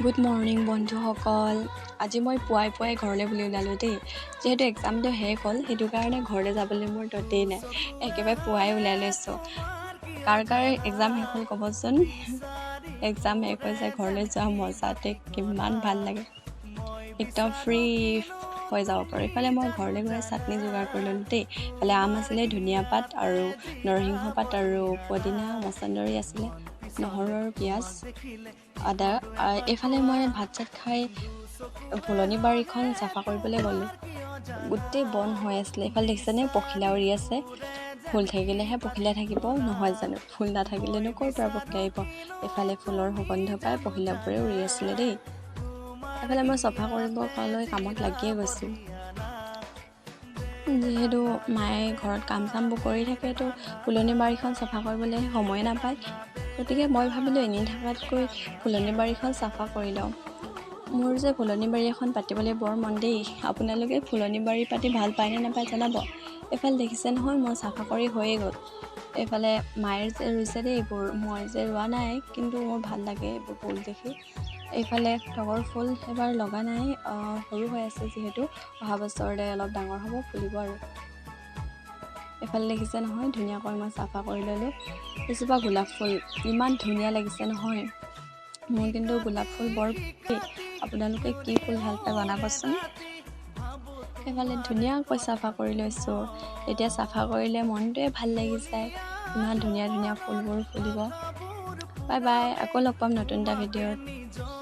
Good morning বন্ধুসকল। আজি মই পুৱাই ঘৰলৈ বুলি ওলালোঁ দেই। যিহেতু এক্সামটো শেষ হ'ল সেইটো কাৰণে ঘৰলৈ যাবলৈ মোৰ ততেই নাই, একেবাৰে পুৱাই ওলাই লৈছোঁ। কাৰ এক্সাম শেষ হ'ল ক'বচোন। এক্সাম শেষ হৈছে ঘৰলৈ যোৱা মজাতে কিমান ভাল লাগে, একদম ফ্ৰী হৈ যাব পাৰোঁ। ইফালে মই ঘৰলৈ গৈ চাটনি যোগাৰ কৰি ল'লোঁ দেই। ইফালে আম আছিলে, ধনিয়া পাত আৰু নৰসিংহ পাত আৰু পদিনা মচন্দৰী আছিলে, নহৰু আৰু পিঁয়াজ আদা। এইফালে মই ভাত চাত খাই ফুলনি বাৰীখন চাফা কৰিবলৈ গ'লোঁ। গোটেই বন হৈ আছিলে। এইফালে দেখিছেনে পখিলা উৰি আছে। ফুল থাকিলেহে পখিলা থাকিব নহয় জানো, ফুল নাথাকিলেনো ক'ৰ পৰা পখিলা আহিব। এইফালে ফুলৰ সুগন্ধ পাই পখিলাবোৰে উৰি আছিলে দেই। এইফালে মই চাফা কৰিবলৈ কামত লাগিয়ে গৈছোঁ। যিহেতু মায়ে ঘৰত কাম চামবোৰ কৰি থাকেতো ফুলনি বাৰীখন চাফা কৰিবলৈ সময় নাপায়, গতিকে মই ভাবিলোঁ এনেই থকাতকৈ ফুলনি বাৰীখন চাফা কৰি লওঁ। মোৰ যে ফুলনি বাৰী এখন পাতিবলৈ বৰ মন দেই। আপোনালোকে ফুলনি বাৰী পাতি ভাল পায় নে নাপায় জনাব। এইফালে দেখিছে নহয় মই চাফা কৰি হৈয়ে গ'ল। এইফালে মায়ে যে ৰুইছে দেই এইবোৰ, মই যে ৰোৱা নাই, কিন্তু মোৰ ভাল লাগে এইবোৰ ফুল দেখি। এইফালে তগৰ ফুল এবাৰ লগা নাই, সৰু হৈ আছে যিহেতু, অহা বছৰলৈ অলপ ডাঙৰ হ'ব, ফুলিব আৰু। এইফালে দেখিছে নহয় ধুনীয়াকৈ মই চাফা কৰি ল'লোঁ। এজোপা গোলাপ ফুল ইমান ধুনীয়া লাগিছে নহয়। মোৰ কিন্তু গোলাপ ফুল বৰ প্ৰিয়। আপোনালোকে কি ফুল ভাল পায় জনাবচোন। সেইফালে ধুনীয়াকৈ চাফা কৰি লৈছোঁ। এতিয়া চাফা কৰিলে মনটোৱে ভাল লাগি যায়, ইমান ধুনীয়া ধুনীয়া ফুলবোৰ ফুলিব। বাই বাই, আকৌ লগ পাম নতুন এটা ভিডিঅ'ত।